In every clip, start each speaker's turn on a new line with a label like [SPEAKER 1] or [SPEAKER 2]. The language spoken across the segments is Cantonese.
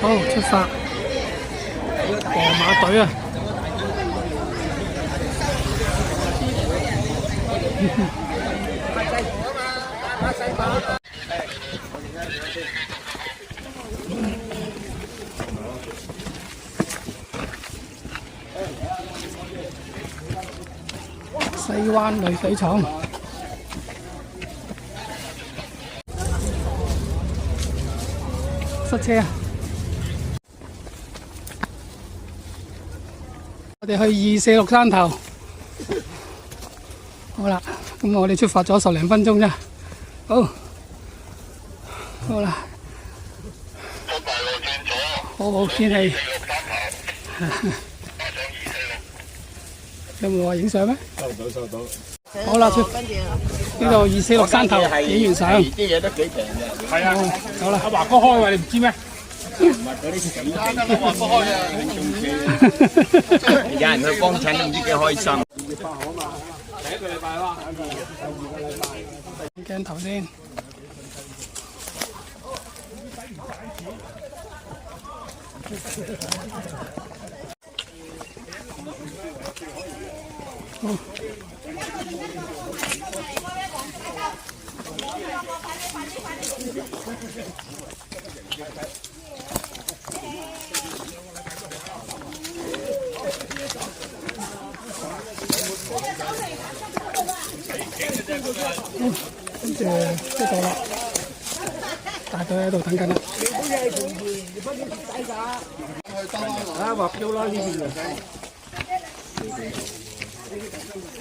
[SPEAKER 1] 好，出發，皇馬隊啊！西灣濾水廠。塞車啊！我哋去246山頭，好啦，咁我哋出發咗10零分鐘啫，好啦，好好天氣，有冇話影相咩？收到。好啦，呢度246山頭影完相，
[SPEAKER 2] 啲嘢都幾平嘅。
[SPEAKER 1] 係啊，好啦，
[SPEAKER 3] 阿華哥開喎，你唔知咩？
[SPEAKER 2] 唔係嗰啲時間都華哥開啊！有人去幫襯都唔知幾開心。
[SPEAKER 3] 第一個禮拜啦，
[SPEAKER 1] 鏡頭先。跟住出到啦，大隊喺度等緊啦。
[SPEAKER 3] 啊話標啦呢邊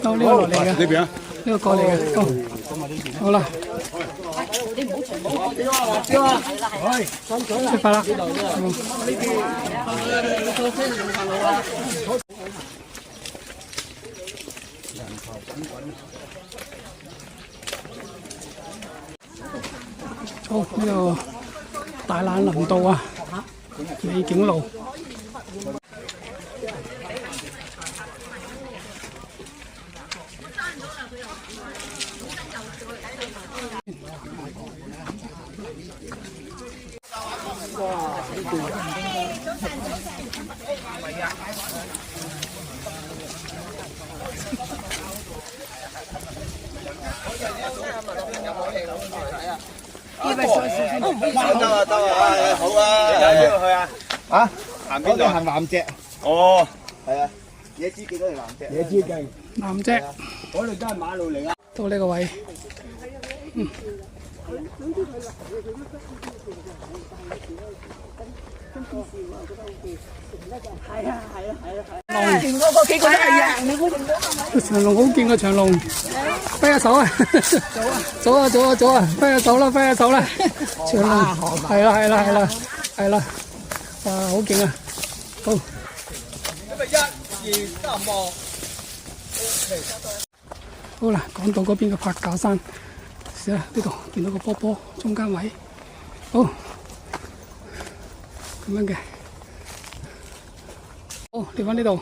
[SPEAKER 1] 到呢個落嚟嘅，
[SPEAKER 3] 呢邊啊，
[SPEAKER 1] 呢個過嚟嘅，好啦，出發啦。好，呢度大欖林道啊，美景路。
[SPEAKER 2] 得啊，好啊。你喺邊度去啊？啊？行邊度？行南脊。哦，係啊。野豬幾多條南脊？野豬徑。
[SPEAKER 1] 南脊。
[SPEAKER 2] 嗰度都係馬路嚟㗎。
[SPEAKER 1] 到呢個位。
[SPEAKER 4] 前嗰個幾個都係啊！
[SPEAKER 1] 長龍好見過長龍，揮下手啊！走啊！揮下手啦！長龍係啦，哇，好勁啊！好。
[SPEAKER 2] 咁啊1、2、3望。
[SPEAKER 1] 好啦，講到嗰邊嘅柏架山，試下呢度見到個波波中間位，好咁樣嘅，好嚟返呢度，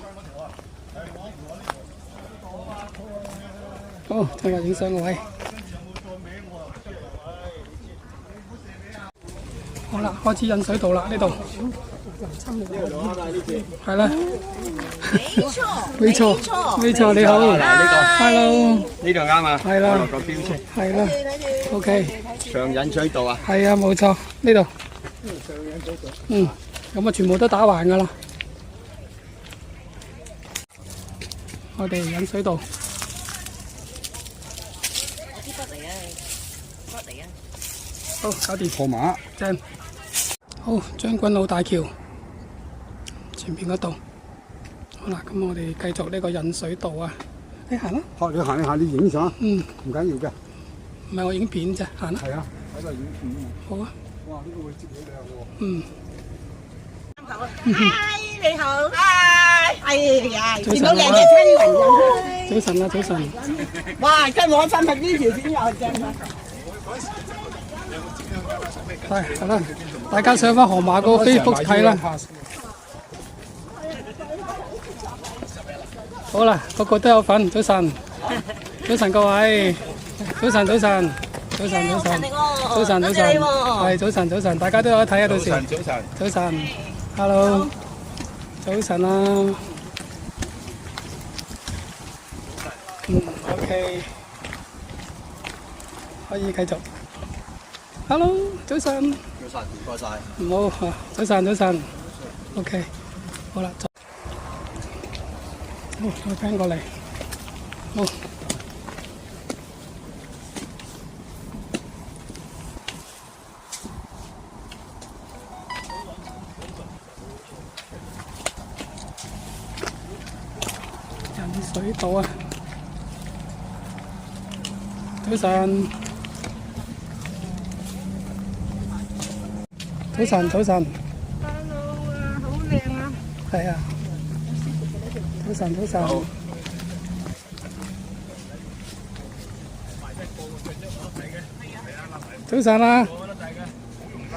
[SPEAKER 1] 好就係影相個位，好啦，開始引水道啦呢度，係啦。沒錯，你好 ，Hello，
[SPEAKER 2] 呢度啱啊，
[SPEAKER 1] 係啦，
[SPEAKER 2] 落個標車，
[SPEAKER 1] 係啦 ，OK，
[SPEAKER 2] 長引水道啊，
[SPEAKER 1] 係啊，冇錯，呢度，咁啊，全部都打橫噶啦，我哋引水道，好，搞掂，
[SPEAKER 3] 河馬
[SPEAKER 1] 正，好，將軍澳大橋前邊嗰度。好啦，咁我哋繼續呢個引水道啊！你行啦。
[SPEAKER 3] 學你行一下，你影相。唔緊要嘅。
[SPEAKER 1] 唔係我影片啫，行啦。
[SPEAKER 3] 係啊，喺度影片啊。
[SPEAKER 1] 好啊。
[SPEAKER 3] 哇！呢個會接起靚
[SPEAKER 4] 喎。嗨，你好。嗨。哎呀，見到靚嘅親人咁。
[SPEAKER 1] 早晨啊，早晨。
[SPEAKER 4] 哇！跟我親密呢條片又正啊。
[SPEAKER 1] 係啦，大家上翻河馬個 Facebook 睇啦。好啦，個個都有份。早晨，早晨各位，早晨，早晨，早晨，早晨，早晨，早晨，係早晨，早晨，大家都有得睇啊！到時，早晨，早晨 ，Hello， 早晨啊。OK， 可以繼續。Hello， 早晨。
[SPEAKER 2] 早晨，唔該晒。
[SPEAKER 1] 唔好，早晨，早晨。OK， 好啦，走。好，我聽過嚟。好。人水道啊！早晨，早晨，早晨。
[SPEAKER 4] Hello 啊，好靚啊！
[SPEAKER 1] 係啊，早晨，早晨。早晨啊！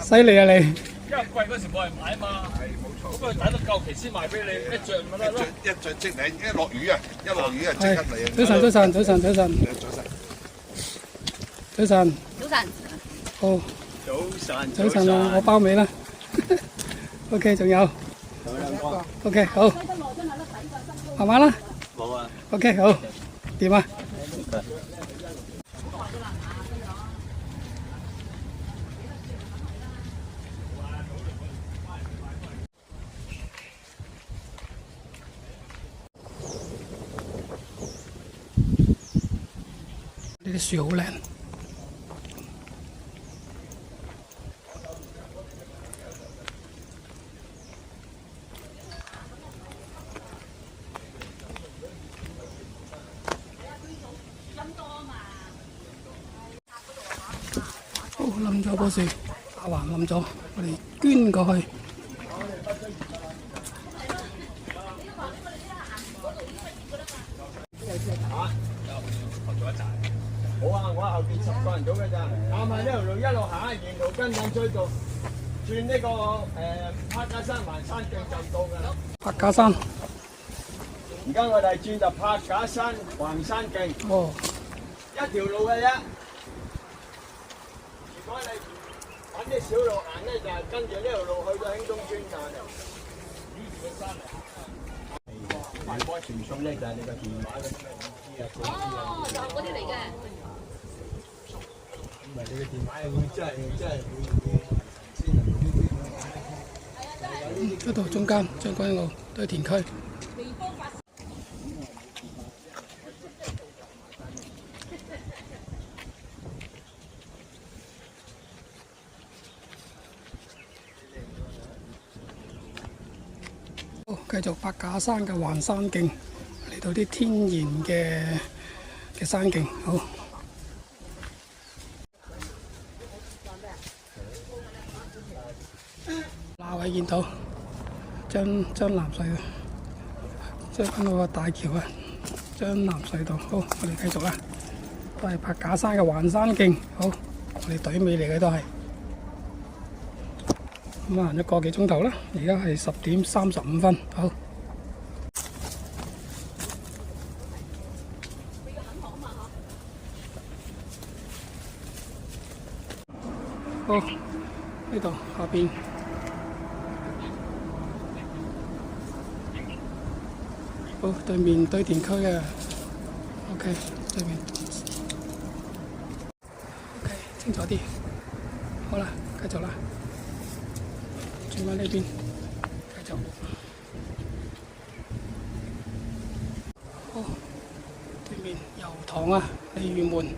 [SPEAKER 1] 犀利啊你！
[SPEAKER 5] 因為貴嗰時冇人買啊嘛，係冇錯。咁佢等到夠期先賣俾你，一着咪得咯。
[SPEAKER 2] 一着即嚟，一落雨啊！一落雨啊，即刻嚟啊！
[SPEAKER 1] 早晨，早晨，早晨，早晨。
[SPEAKER 2] 早晨。
[SPEAKER 1] 早晨。
[SPEAKER 4] 早晨。
[SPEAKER 1] 好。
[SPEAKER 5] 早晨。
[SPEAKER 1] 早晨啊，我包尾啦。OK， 仲有。OK， 好。慢慢啦。
[SPEAKER 5] 冇啊。
[SPEAKER 1] OK， 好。掂啊？呢啲樹好靚。好，冧咗棵樹，打橫冧咗，我哋捐過去。
[SPEAKER 5] 好啊，我後邊10個人組嘅咋，啱啊！呢條路一路行，沿路跟緊追到，轉呢個柏架山環山徑就到㗎啦。
[SPEAKER 1] 柏架山。
[SPEAKER 5] 而家我哋轉就柏架山環山徑。
[SPEAKER 1] 哦。
[SPEAKER 5] 一條路嘅啫。如果你揾啲小路行咧，就係跟住呢條路去到興東村㗎。繞住個山嚟行。賣波傳送咧就係你個電話嘅。
[SPEAKER 4] 哦，就係嗰啲嚟嘅。
[SPEAKER 5] 唔係你嘅電話會真係
[SPEAKER 1] 嗰度中間將軍澳都係田區。好，繼續柏架山嘅環山徑，嚟到啲天然嘅山徑，好。那位見到將南隧啊，將軍澳個大橋啊，將南隧道，好，我哋繼續啦，都係柏架山嘅環山徑，好，我哋隊尾嚟嘅都係，咁行一個幾鐘頭啦，而家係10點35分，好。好，呢度下邊。好，對面堆填區嘅 ，OK， 對面 ，OK， 清楚啲，好啦，繼續啦，轉返呢邊，繼續，好，對面油塘啊，鯉魚門，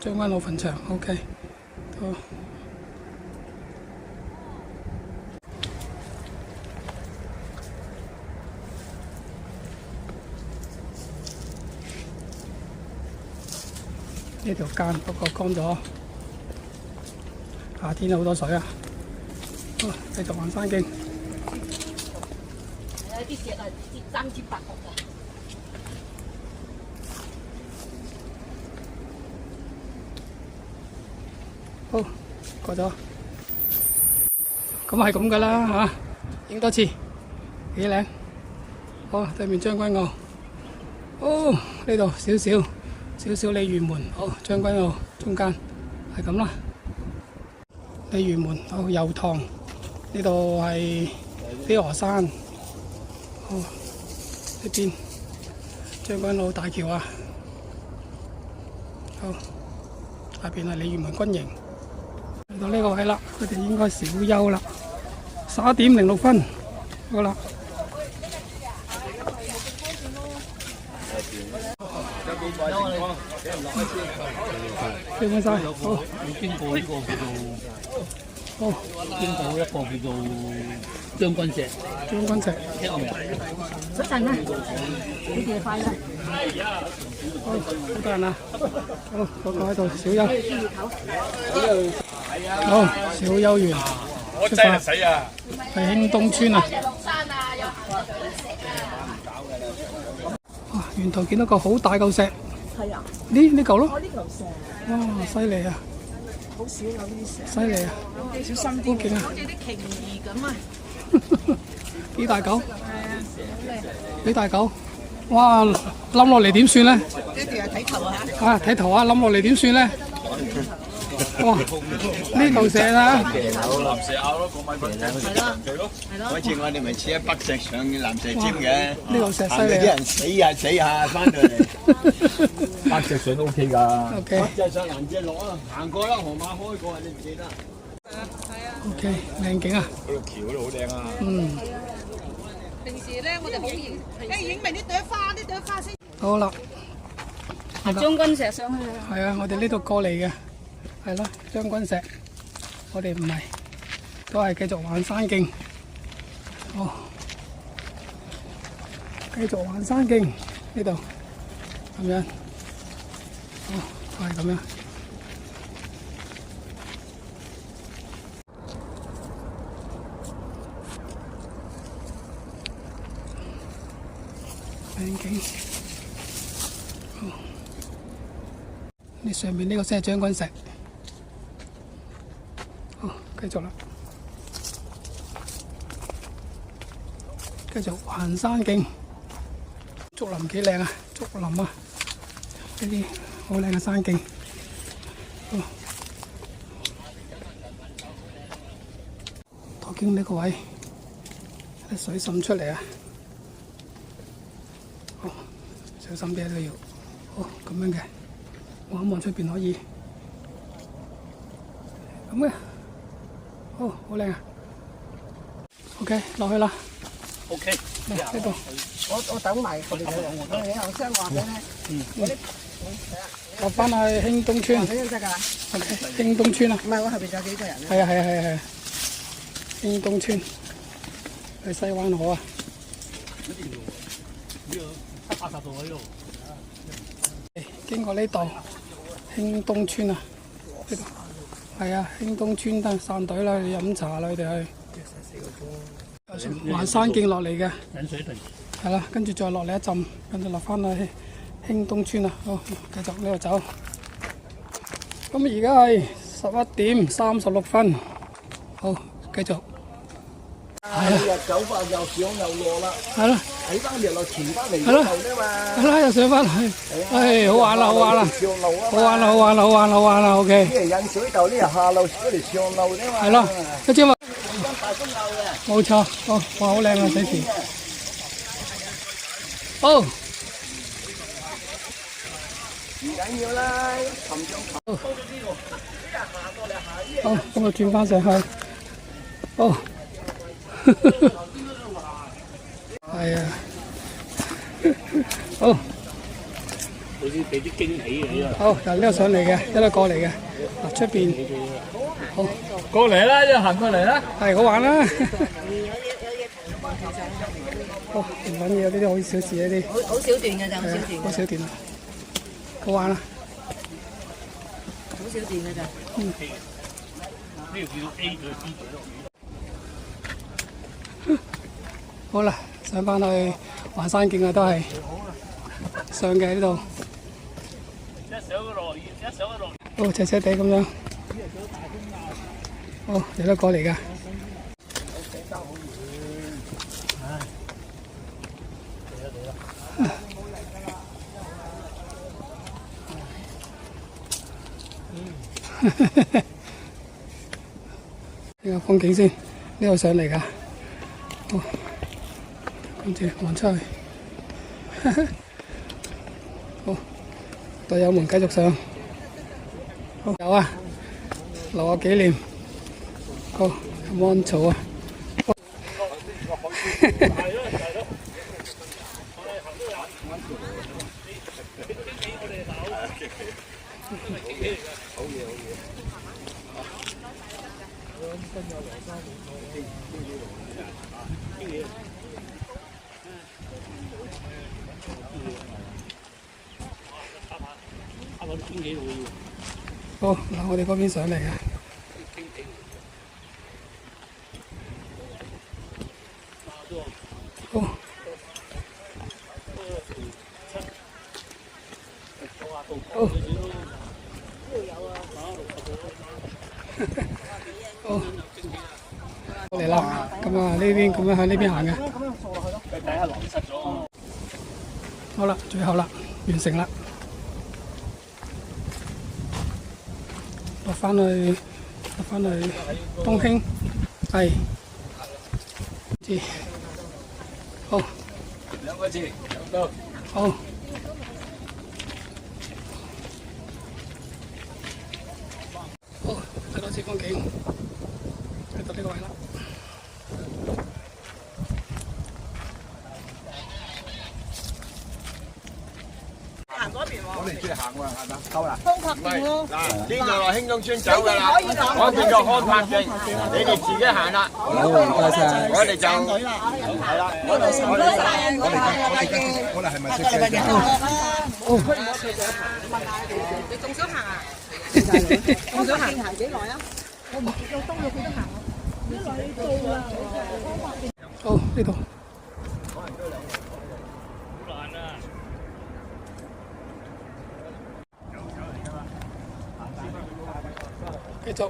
[SPEAKER 1] 將軍澳墳場 ，OK， 好。呢條間不過乾咗，夏天好多水啊！好，繼續環山徑。
[SPEAKER 4] 啲石啊，3尖8角㗎。
[SPEAKER 1] 好，過咗。咁係咁噶啦嚇，影多次，幾靚。好，對面將軍澳。哦，呢度少少鯉魚門。好，將軍澳中間係咁啦。鯉魚門，好，油塘。呢度係飛鵝山。好，呢邊將軍澳大橋啊。好，下邊係鯉魚門軍營。嚟到呢個位啦，佢哋應該小休啦。11:06，好啦。記翻晒，好。
[SPEAKER 6] 經過呢個叫做，
[SPEAKER 1] 好。
[SPEAKER 6] 經過一個叫做將軍石，
[SPEAKER 1] 將軍石。
[SPEAKER 6] 聽過未啊？
[SPEAKER 4] 早晨啊，你哋快啦。
[SPEAKER 1] 好，好多人啊。好，個個喺度小休。好，小休完。出發。係興東村啊。哇！沿途見到個好大嚿石。
[SPEAKER 4] 係啊。
[SPEAKER 1] 呢嚿咯。
[SPEAKER 4] 我呢嚿石
[SPEAKER 1] 哇！犀利啊！
[SPEAKER 4] 好少有呢啲石。
[SPEAKER 1] 犀利啊！
[SPEAKER 4] 小心啲，
[SPEAKER 1] 好勁啊！
[SPEAKER 4] 好似啲鯨魚咁啊！
[SPEAKER 1] 幾大嚿？
[SPEAKER 4] 係啊，好靚。
[SPEAKER 1] 幾大嚿？哇！冧落嚟點算咧？
[SPEAKER 4] 一定係睇頭啊！
[SPEAKER 1] 啊，睇頭啊！冧落嚟點算咧？哇！呢嚿石啊！
[SPEAKER 2] 藍石咬咯，個米粉
[SPEAKER 4] 係咯，係咯。
[SPEAKER 2] 好似我哋咪似喺北石上藍石尖嘅，
[SPEAKER 1] 呢嚿石犀
[SPEAKER 2] 啲
[SPEAKER 1] 利啊！
[SPEAKER 2] 人死下翻到嚟。
[SPEAKER 6] 白石上都 OK 㗎。
[SPEAKER 1] OK
[SPEAKER 2] 北石上藍石落啊，行過啦，河馬開過，你唔記得？
[SPEAKER 1] OK，靚景啊！
[SPEAKER 2] 嗰度橋嗰度好靚啊！
[SPEAKER 1] 嗯，
[SPEAKER 4] 平時咧，我哋好影，影埋啲朵花先。
[SPEAKER 1] 好啦，
[SPEAKER 4] 將軍石上去啊！
[SPEAKER 1] 係啊，我哋呢度過嚟嘅，係咯，將軍石，我哋唔係，都係繼續玩山徑。哦，繼續玩山徑呢度，咁樣，哦，都係咁樣。靚景，好，呢上面呢個先係將軍石，好，繼續啦，繼續行山徑，竹林幾靚啊，竹林啊，呢啲好靚嘅山徑，好，途經呢個位，啲水滲出嚟啊！小心啲都要，好咁樣嘅，望一望出邊可以，咁嘅，好好靚啊 ！OK， 落去啦
[SPEAKER 6] OK。
[SPEAKER 1] 嚟呢度，
[SPEAKER 4] 我等埋佢哋我後生話俾咧，
[SPEAKER 1] 落翻去興東村
[SPEAKER 4] 咁得㗎啦。
[SPEAKER 1] ，OK， 興東村啊，
[SPEAKER 4] 唔係，我後邊仲有幾個人咧。
[SPEAKER 1] 係啊係啊係啊係啊，興東村去西灣河啊！經過呢度興東村啊，呢度係啊，興東村得散隊啦，去飲茶啦，佢哋去環山徑落嚟嘅，
[SPEAKER 6] 引水亭。
[SPEAKER 1] 係啦，跟住再落嚟一陣，跟住落翻去興東村啊，好，繼續呢度走。咁而家係11:36，好，繼續。
[SPEAKER 2] 日走法又上又落啦，
[SPEAKER 1] 係咯，
[SPEAKER 2] 睇翻日落前翻嚟
[SPEAKER 1] 係咯，
[SPEAKER 2] 啫嘛。
[SPEAKER 1] 係啦，又上翻去，唉，好玩啦，好玩啦，
[SPEAKER 2] 上路啊嘛，
[SPEAKER 1] 好玩啦，好玩啦，好玩啦，好玩啦，OK。
[SPEAKER 2] 啲人引水道，啲人下路嗰條上路啫嘛。
[SPEAKER 1] 係咯，一隻嘛，
[SPEAKER 2] 大公路嘅。
[SPEAKER 1] 冇錯，哦，哇，好靚啊，水池。好，
[SPEAKER 2] 唔緊要啦，擒上擒。
[SPEAKER 1] 好，咁我轉翻上去。好，係啊，好。
[SPEAKER 6] 好似俾啲驚喜你啊！
[SPEAKER 1] 好，由呢度上嚟嘅，一路過嚟嘅。嗱，出邊好
[SPEAKER 6] 過嚟啦，一行過嚟啦。
[SPEAKER 1] 係好玩啦。好，唔緊要，呢啲好小事呢啲。
[SPEAKER 4] 好少段嘅咋，好少段。
[SPEAKER 1] 好少段啊，好玩啦。
[SPEAKER 4] 好少段嘅咋。
[SPEAKER 6] 呢條叫 A 隊 B 隊咯。
[SPEAKER 1] 好啦，上翻去環山徑啊，都係上嘅呢度。
[SPEAKER 6] 一上一落，一上一落。
[SPEAKER 1] 好，斜斜地咁樣。哦，你都過嚟㗎？呢個風景先，呢度上嚟㗎。好，跟住望出去。好，隊友們繼續上。好，有啊，留個紀念。好，咁安草啊。好，嗱，我哋嗰邊上嚟嘅。好。好。好。嚟啦，咁啊呢邊咁樣向呢邊行嘅。
[SPEAKER 6] 佢底下流失咗。
[SPEAKER 1] 好啦，最後啦，完成啦。落翻去東興，係，字，好
[SPEAKER 6] 兩個字，到。
[SPEAKER 1] 好。好，睇多次風景，去到呢個位啦。
[SPEAKER 4] 行嗰邊喎。
[SPEAKER 3] 我哋出嚟行喎，係咪？夠啦。
[SPEAKER 4] 東角線咯。
[SPEAKER 5] 嗱，呢度落興中村走㗎啦，我哋就看拍證，你哋自己行啦。好，唔該晒。我哋就係啦，
[SPEAKER 4] 我
[SPEAKER 3] 哋係咪識嘅？
[SPEAKER 4] 你仲想行啊？仲想行幾耐啊？我唔知到東咗佢都行。
[SPEAKER 1] 好，呢度。繼續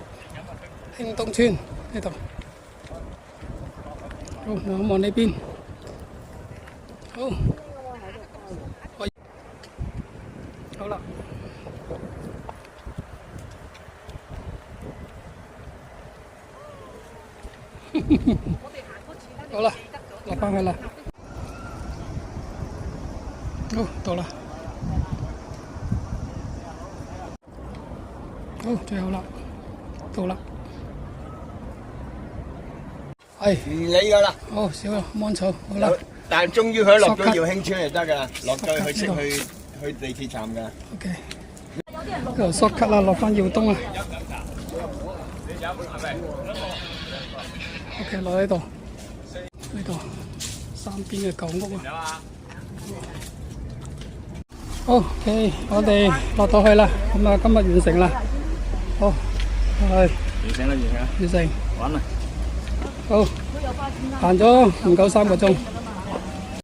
[SPEAKER 1] 興東村呢度，好望一望呢邊，好，好啦，好啦，落返去啦，好到啦，好最後啦。到啦，係
[SPEAKER 5] 唔理㗎啦。
[SPEAKER 1] 好少啦，芒草好啦。
[SPEAKER 5] 但係終於可以落到耀興村就得㗎啦，落到去地鐵站㗎。
[SPEAKER 1] OK， 呢度 shortcut 啦，落翻耀東啊。OK， 落喺度，呢度三邊嘅舊屋啊。好 ，OK， 我哋落到去啦，咁啊，今日完成啦。好。係
[SPEAKER 6] 完成啦，
[SPEAKER 1] 完成，
[SPEAKER 6] 玩啦。
[SPEAKER 1] 好，行咗唔夠3個鐘。